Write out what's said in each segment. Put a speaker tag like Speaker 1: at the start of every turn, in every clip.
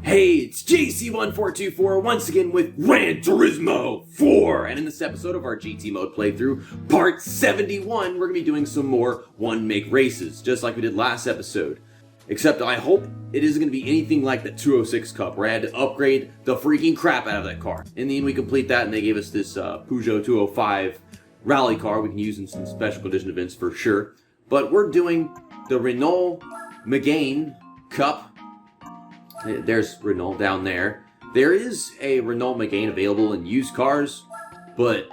Speaker 1: Hey, it's JC1424 once again with Gran Turismo 4, and in this episode of our GT mode playthrough, part 71, we're going to be doing some more one-make races, just like we did last episode. Except I hope it isn't going to be anything like the 206 Cup, where I had to upgrade the freaking crap out of that car. In the end, we complete that, and they gave us this Peugeot 205 rally car we can use in some special condition events for sure. But we're doing the Renault Megane Cup. There's Renault down there. There is a Renault Megane available in used cars, but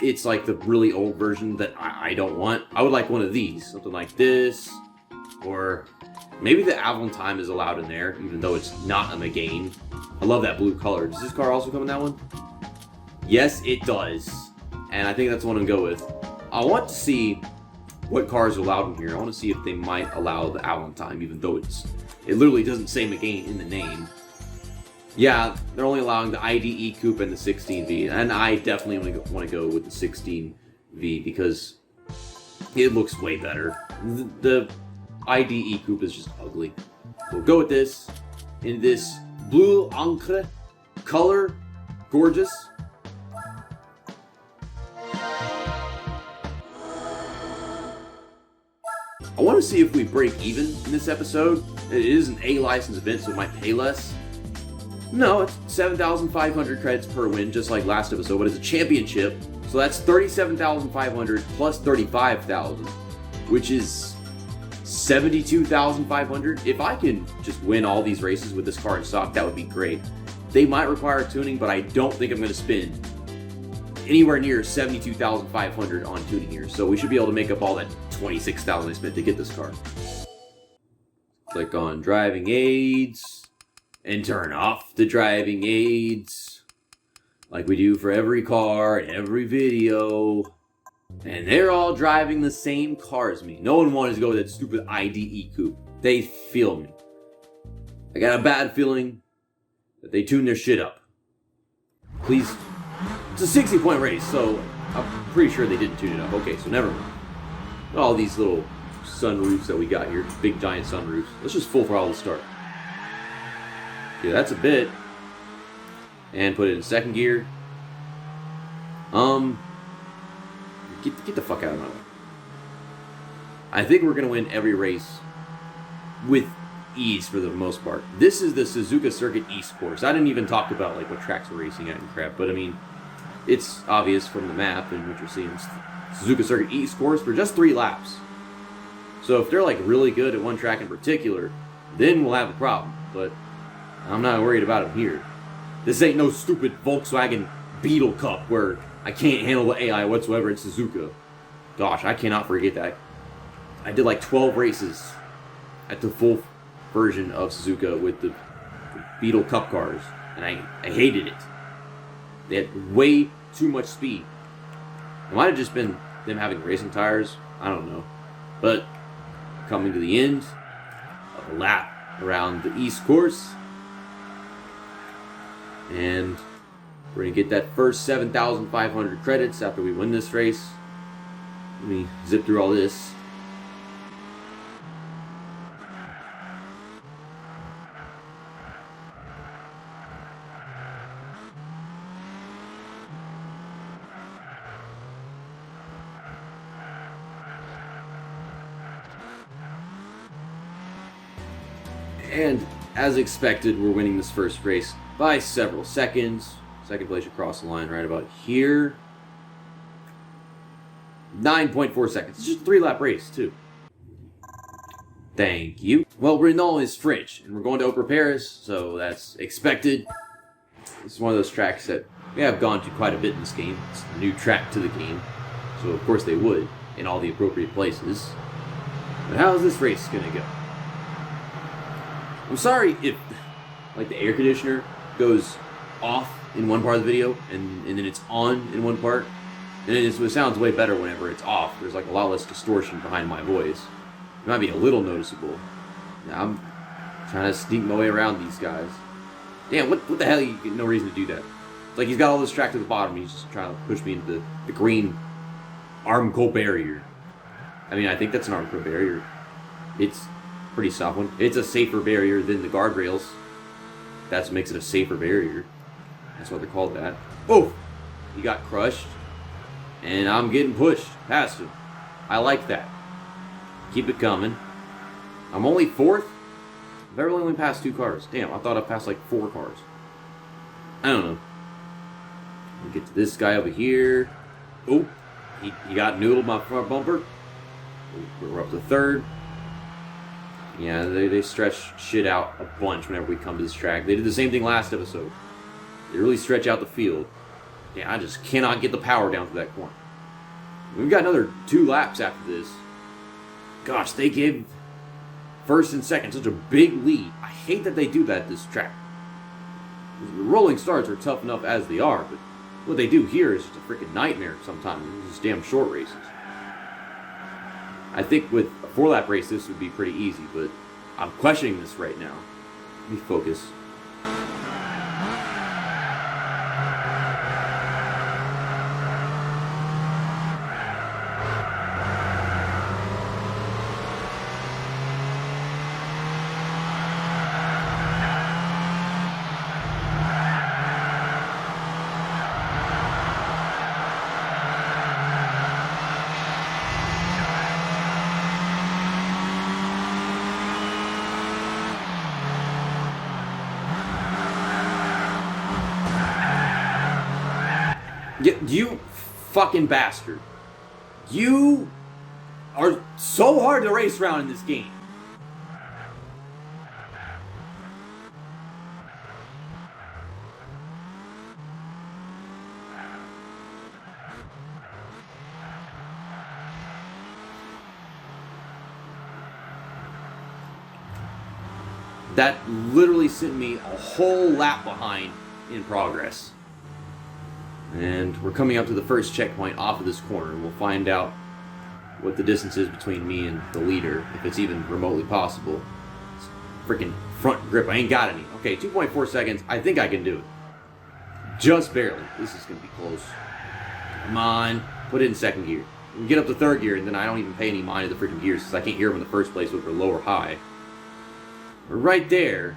Speaker 1: it's like the really old version that I don't want. I would like one of these, something like this, or maybe the Avantime is allowed in there, even though it's not a Megane. I love that blue color. Does this car also come in that one? Yes, it does. And I think that's the one I'm going to go with. I want to see what cars are allowed in here. I want to see if they might allow the Avantime, even though it literally doesn't say Megane in the name. Yeah, they're only allowing the IDE Coupe and the 16V, and I definitely want to go with the 16V because it looks way better. The IDE Coupe is just ugly. We'll go with this in this blue encre color, gorgeous. I want to see if we break even in this episode. It is an A license event, so it might pay less. No, it's 7,500 credits per win, just like last episode, but it's a championship, so that's 37,500 plus 35,000, which is 72,500. If I can just win all these races with this car in stock, that would be great. They might require tuning, but I don't think I'm going to spend anywhere near 72,500 on tuning here, so we should be able to make up all that 26,000 I spent to get this car. Click on driving aids and turn off the driving aids like we do for every car and every video. And they're all driving the same car as me. No one wanted to go with that stupid IDE Coupe. They feel me. I got a bad feeling that they tuned their shit up. Please. It's a 60-point race, so I'm pretty sure they didn't tune it up. Okay, so never mind. All these little sunroofs that we got here, big giant sunroofs. Let's just full throttle to start. Okay, that's a bit. And put it in second gear. Get the fuck out of my way. I think we're gonna win every race with ease for the most part. This is the Suzuka Circuit East course. I didn't even talk about like what tracks we're racing at and crap, but I mean, it's obvious from the map and what you're seeing. It's Suzuka Circuit East course for just 3 laps. So if they're like really good at one track in particular, then we'll have a problem. But I'm not worried about them here. This ain't no stupid Volkswagen Beetle Cup where I can't handle the AI whatsoever in Suzuka. Gosh, I cannot forget that. I did like 12 races at the full version of Suzuka with the Beetle Cup cars, and I hated it. They had way too much speed. It might have just been them having racing tires. I don't know. But coming to the end of a lap around the East course. And we're going to get that first 7,500 credits after we win this race. Let me zip through all this. And as expected, we're winning this first race by several seconds. Second place across the line right about here. 9.4 seconds. It's just a 3-lap race, too. Thank you. Well, Renault is French, and we're going to Opera Paris, so that's expected. This is one of those tracks that we have gone to quite a bit in this game. It's a new track to the game, so of course they would in all the appropriate places. But how is this race going to go? I'm sorry if, like, the air conditioner goes off in one part of the video and then it's on in one part. And it sounds way better whenever it's off. There's, like, a lot less distortion behind my voice. It might be a little noticeable. Now, I'm trying to sneak my way around these guys. Damn, what the hell? You get no reason to do that. It's like he's got all this track to the bottom. He's just trying to push me into the green Armco barrier. I mean, I think that's an Armco barrier. It's pretty soft one. It's a safer barrier than the guardrails. That makes it a safer barrier. That's what they're called that. Oh! He got crushed. And I'm getting pushed past him. I like that. Keep it coming. I'm only 4th? I've really only passed 2 cars. Damn, I thought I passed like 4 cars. I don't know. We'll get to this guy over here. Oh! He got noodled my front bumper. We're up to 3rd. Yeah, they stretch shit out a bunch whenever we come to this track. They did the same thing last episode. They really stretch out the field. Yeah, I just cannot get the power down to that corner. We've got another 2 laps after this. Gosh, they gave 1st and 2nd such a big lead. I hate that they do that at this track. The rolling starts are tough enough as they are, but what they do here is just a freaking nightmare sometimes. These damn short races. I think with a 4-lap race, this would be pretty easy, but I'm questioning this right now. Let me focus. You fucking bastard. You are so hard to race around in this game. That literally sent me a whole lap behind in progress. And we're coming up to the first checkpoint off of this corner, and we'll find out what the distance is between me and the leader, if it's even remotely possible. It's freaking front grip, I ain't got any. Okay, 2.4 seconds, I think I can do it. Just barely. This is going to be close. Come on, put it in 2nd gear. We get up to 3rd gear, and then I don't even pay any mind to the freaking gears, because I can't hear them in the first place whether they're low or high. We're right there.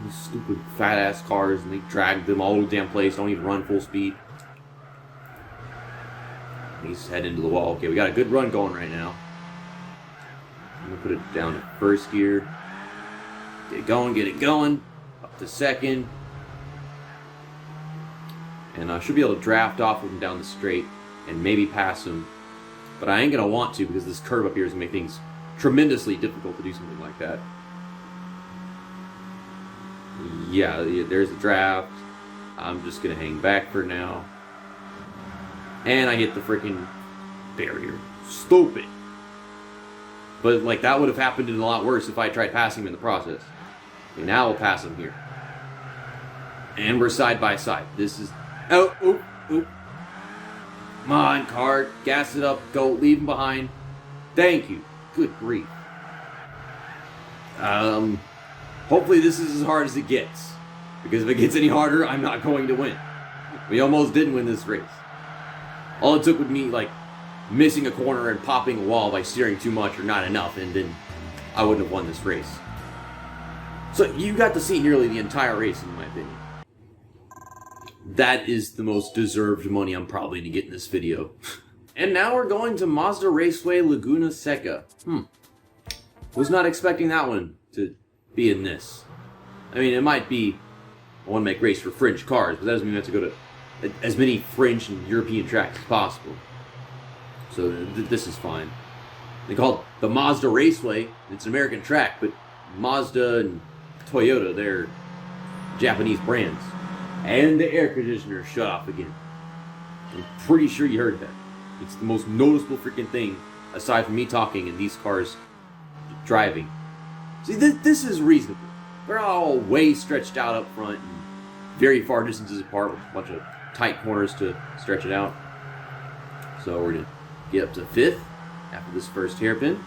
Speaker 1: These stupid fat-ass cars, and they drag them all over the damn place, don't even run full speed. He's heading into the wall. Okay, we got a good run going right now. I'm going to put it down to 1st gear. Get it going. Up to 2nd. And I should be able to draft off of him down the straight and maybe pass him. But I ain't going to want to because this curve up here is going to make things tremendously difficult to do something like that. Yeah, there's a draft. I'm just going to hang back for now. And I hit the freaking barrier. Stupid. But, like, that would have happened a lot worse if I tried passing him in the process. Okay, now we'll pass him here. And we're side by side. This is... Oh, oop, oop. Come on, cart. Gas it up. Go. Leave him behind. Thank you. Good grief. Hopefully this is as hard as it gets. Because if it gets any harder, I'm not going to win. We almost didn't win this race. All it took was me, like, missing a corner and popping a wall by steering too much or not enough, and then I wouldn't have won this race. So you got to see nearly the entire race, in my opinion. That is the most deserved money I'm probably going to get in this video. And now we're going to Mazda Raceway Laguna Seca. Was not expecting that one to be in this. I mean, it might be a one-make race for French cars, but that doesn't mean we have to go to as many French and European tracks as possible. So this is fine. They call it the Mazda Raceway. It's an American track, but Mazda and Toyota, they're Japanese brands. And the air conditioner shut off again. I'm pretty sure you heard that. It's the most noticeable freaking thing, aside from me talking and these cars driving. See, this is reasonable. They're all way stretched out up front and very far distances apart with a bunch of tight corners to stretch it out. So we're going to get up to 5th after this first hairpin.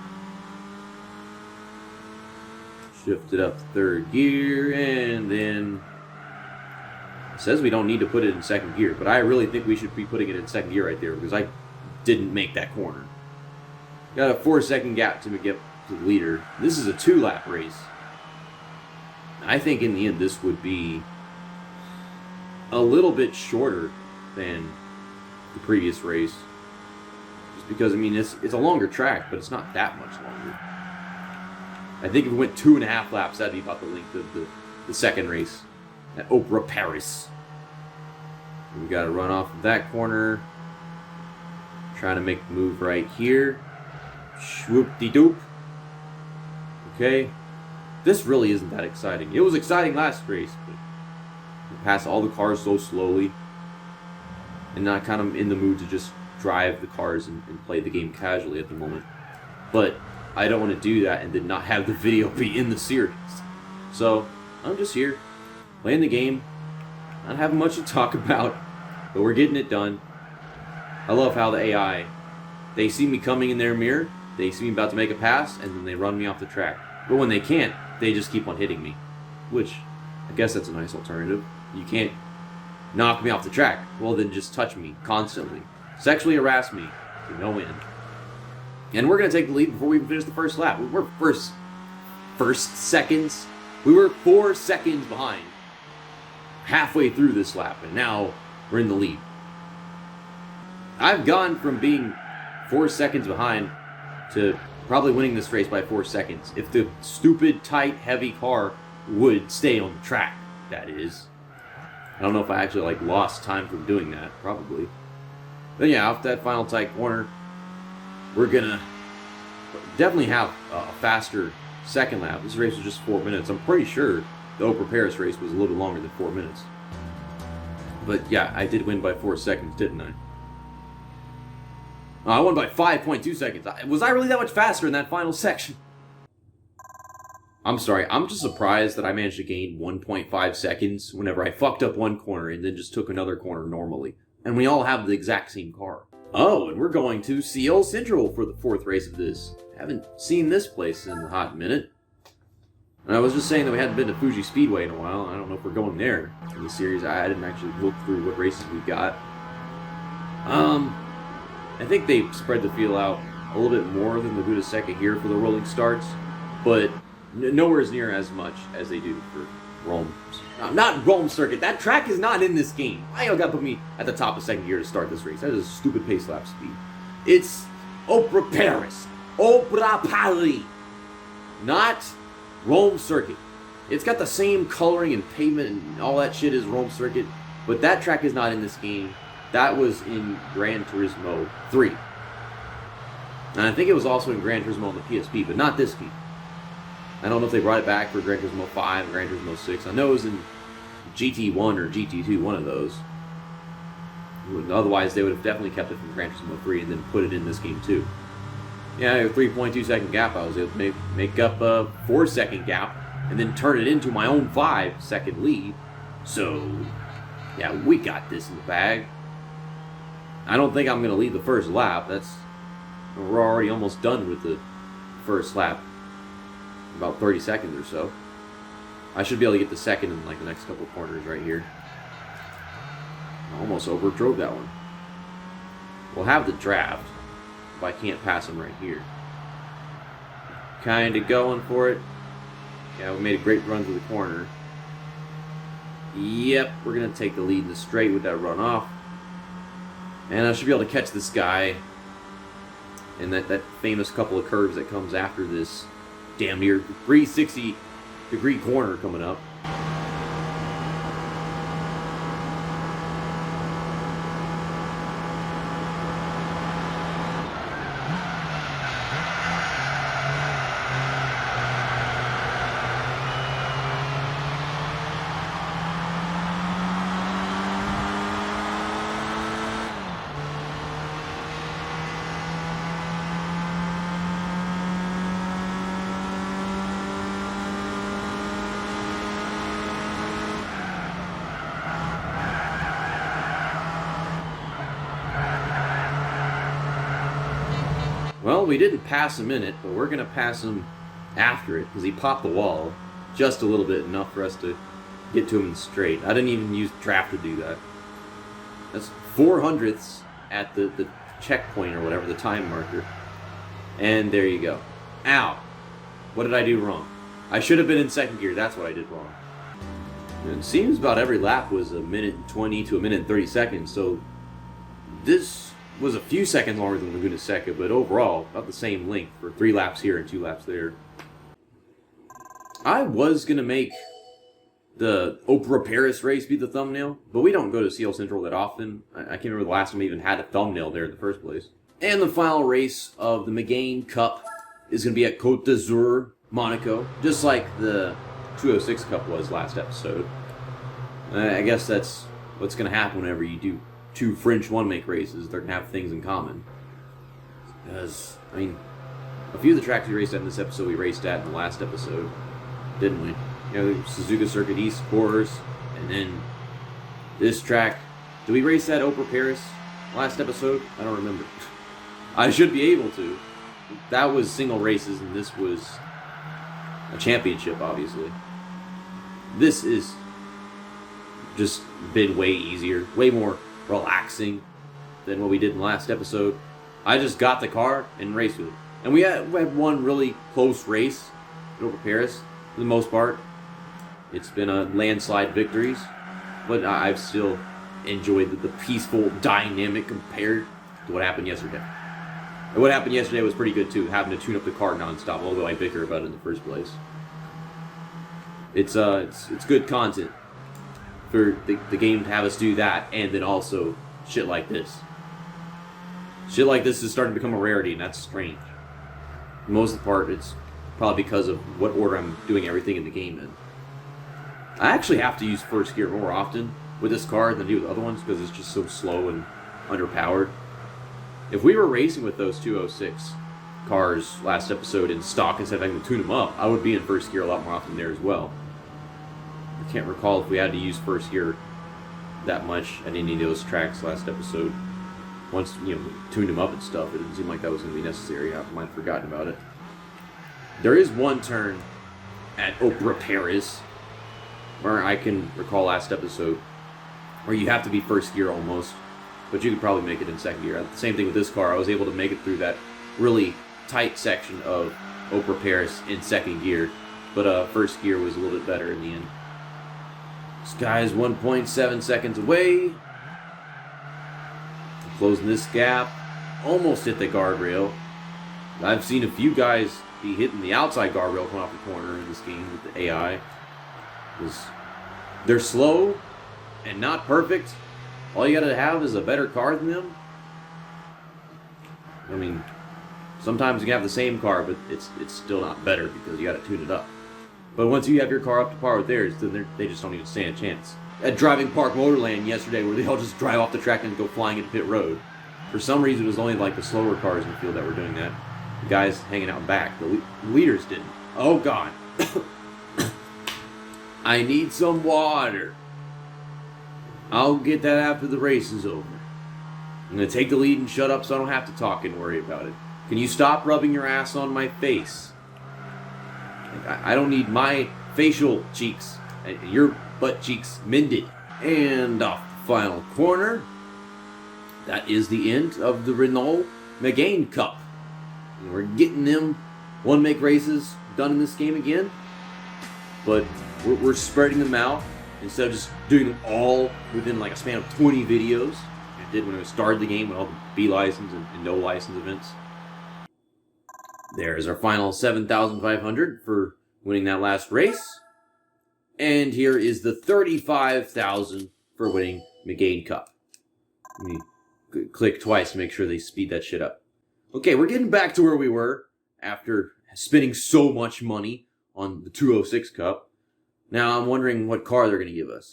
Speaker 1: Shift it up to 3rd gear, and then it says we don't need to put it in 2nd gear, but I really think we should be putting it in 2nd gear right there because I didn't make that corner. Got a 4-second gap to get to the leader. This is a 2-lap race. I think in the end this would be a little bit shorter than the previous race. Just because, I mean, it's a longer track, but it's not that much longer. I think if we went 2.5 laps, that'd be about the length of the second race at Opera Paris. We got to run off of that corner. Trying to make the move right here. Swoop-de-doop. Okay. This really isn't that exciting. It was exciting last race, but we passed all the cars so slowly. And not kind of in the mood to just drive the cars and play the game casually at the moment. But I don't want to do that and then not have the video be in the series. So, I'm just here, playing the game, not having much to talk about, but we're getting it done. I love how the AI, they see me coming in their mirror, they see me about to make a pass, and then they run me off the track. But when they can't, they just keep on hitting me. Which, I guess that's a nice alternative. You can't knock me off the track. Well, then just touch me constantly. Sexually harass me to no end. And we're going to take the lead before we even finish the first lap. We were first seconds. We were 4 seconds behind halfway through this lap, and now we're in the lead. I've gone from being 4 seconds behind to probably winning this race by 4 seconds. If the stupid, tight, heavy car would stay on the track, that is. I don't know if I actually lost time from doing that, probably. But yeah, off that final tight corner, we're gonna definitely have a faster second lap. This race was just 4 minutes. I'm pretty sure the Opera Paris race was a little longer than 4 minutes. But yeah, I did win by 4 seconds, didn't I? I won by 5.2 seconds. Was I really that much faster in that final section? I'm sorry, I'm just surprised that I managed to gain 1.5 seconds whenever I fucked up one corner and then just took another corner normally. And we all have the exact same car. Oh, and we're going to Seoul Central for the 4th race of this. Haven't seen this place in a hot minute. And I was just saying that we hadn't been to Fuji Speedway in a while. I don't know if we're going there in the series. I didn't actually look through what races we got. I think they spread the field out a little bit more than Laguna Seca here for the rolling starts, but nowhere as near as much as they do for Rome. Not Rome Circuit. That track is not in this game. Why y'all gotta put me at the top of second gear to start this race? That is a stupid pace lap speed. It's Opera Paris. Opera Paris. Not Rome Circuit. It's got the same coloring and pavement and all that shit as Rome Circuit, but that track is not in this game. That was in Gran Turismo 3. And I think it was also in Gran Turismo on the PSP, but not this game. I don't know if they brought it back for Gran Turismo 5 and Gran Turismo 6. I know it was in GT1 or GT2, one of those. Otherwise, they would have definitely kept it from Gran Turismo 3 and then put it in this game too. Yeah, a 3.2 second gap, I was able to make up a 4 second gap and then turn it into my own 5 second lead. So, yeah, we got this in the bag. I don't think I'm going to lead the first lap. We're already almost done with the first lap. About 30 seconds or so. I should be able to get the second in the next couple of corners right here. I almost overdrove that one. We'll have the draft if I can't pass him right here. Kind of going for it. Yeah, we made a great run to the corner. Yep, we're going to take the lead in the straight with that runoff. And I should be able to catch this guy in that famous couple of curves that comes after this damn near 360-degree corner coming up. Well, we didn't pass him in it, but we're going to pass him after it, because he popped the wall just a little bit, enough for us to get to him in straight. I didn't even use draft to do that. That's 4/100ths at the checkpoint, or whatever, the time marker. And there you go. Ow! What did I do wrong? I should have been in second gear. That's what I did wrong. And it seems about every lap was a minute and 20 to a minute and 30 seconds. So this was a few seconds longer than Laguna Seca, but overall about the same length for 3 laps here and 2 laps there. I was gonna make the Oprah Paris race be the thumbnail, but we don't go to CL Central that often. I can't remember the last time we even had a thumbnail there in the first place. And the final race of the Megane Cup is going to be at Cote d'Azur, Monaco, just like the 206 Cup was last episode. I guess that's what's going to happen whenever you do 2 French one-make races. They're going to have things in common. Because, I mean, a few of the tracks we raced at in this episode we raced at in the last episode, didn't we? You know, Suzuka Circuit East, of course, and then this track. Did we race that Oprah Paris last episode? I don't remember. I should be able to. That was single races, and this was a championship, obviously. This is just been way easier, way more relaxing than what we did in the last episode. I just got the car and raced with it. And we had one really close race at Oprah Paris, for the most part. It's been a landslide victories, but I've still enjoyed the peaceful dynamic compared to what happened yesterday. And what happened yesterday was pretty good too, having to tune up the car nonstop, although I bicker about it in the first place. It's good content for the game to have us do that, and then also shit like this. Shit like this is starting to become a rarity, and that's strange. For most of the part, it's probably because of what order I'm doing everything in the game in. I actually have to use first gear more often with this car than I do with other ones because it's just so slow and underpowered. If we were racing with those 206 cars last episode in stock instead of having to tune them up, I would be in first gear a lot more often there as well. I can't recall if we had to use first gear that much at any of those tracks last episode. Once, you know, tuned them up and stuff, it didn't seem like that was going to be necessary. I might have forgotten about it. There is one turn at Oprah Paris where I can recall last episode where you have to be first gear almost, but you could probably make it in second gear. The same thing with this car. I was able to make it through that really tight section of Oprah Paris in second gear, but first gear was a little bit better in the end. This guy is 1.7 seconds away. Closing this gap. Almost hit the guardrail. I've seen a few guys be hitting the outside guardrail coming off the corner in this game with the AI. They're slow and not perfect. All you gotta have is a better car than them. I mean, sometimes you can have the same car, but it's still not better because you gotta tune it up. But once you have your car up to par with theirs, then they just don't even stand a chance. At Driving Park Motorland yesterday, where they all just drive off the track and go flying into pit road. For some reason, it was only like the slower cars in the field that were doing that. The guys hanging out back, the leaders didn't. Oh God. I need some water. I'll get that after the race is over. I'm going to take the lead and shut up so I don't have to talk and worry about it. Can you stop rubbing your ass on my face? I don't need my facial cheeks and your butt cheeks mended. And off the final corner, that is the end of the Renault Megane Cup. And we're getting them one-make races done in this game again. But we're spreading them out instead of just doing them all within like a span of 20 videos. I did when I started the game with all the B license and no license events. There's our final 7,500 for winning that last race. And here is the 35,000 for winning Megane Cup. Let me click twice to make sure they speed that shit up. Okay, we're getting back to where we were after spending so much money on the 206 Cup. Now I'm wondering what car they're going to give us.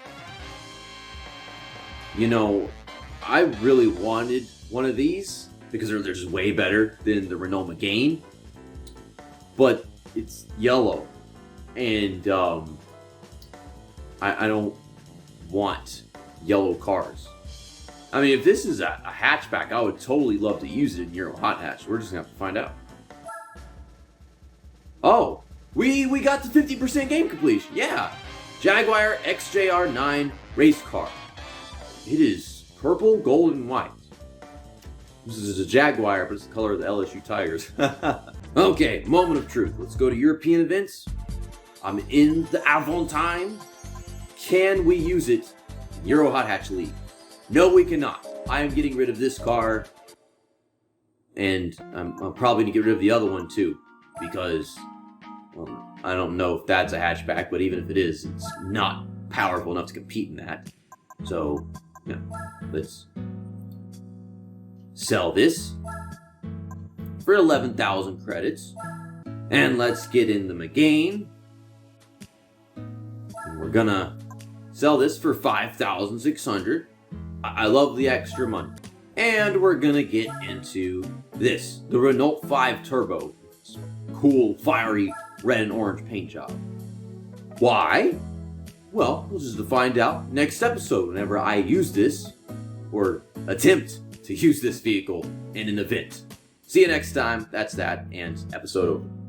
Speaker 1: You know, I really wanted one of these because they're just way better than the Renault Megane. But it's yellow. And I don't want yellow cars. I mean, if this is a hatchback, I would totally love to use it in Euro Hot Hatch. We're just going to have to find out. Oh, we got the 50% game completion. Yeah. Jaguar Xjr9 race car. It is purple, gold, and white. This is a Jaguar, but it's the color of the LSU Tigers. Okay, moment of truth. Let's go to European events. I'm in the Aventine. Can we use it in Euro Hot Hatch League? No, we cannot. I am getting rid of this car, and I'm probably going to get rid of the other one too, because I don't know if that's a hatchback, but even if it is, it's not powerful enough to compete in that. So, yeah, let's sell this for 11,000 credits, and let's get in the Megane. And we're gonna sell this for 5,600. I love the extra money. And we're gonna get into this, the Renault 5 Turbo. It's cool, fiery red and orange paint job. Why? Well, we'll just find out next episode whenever I use this, or attempt to use this vehicle in an event. See you next time. That's that, and episode over.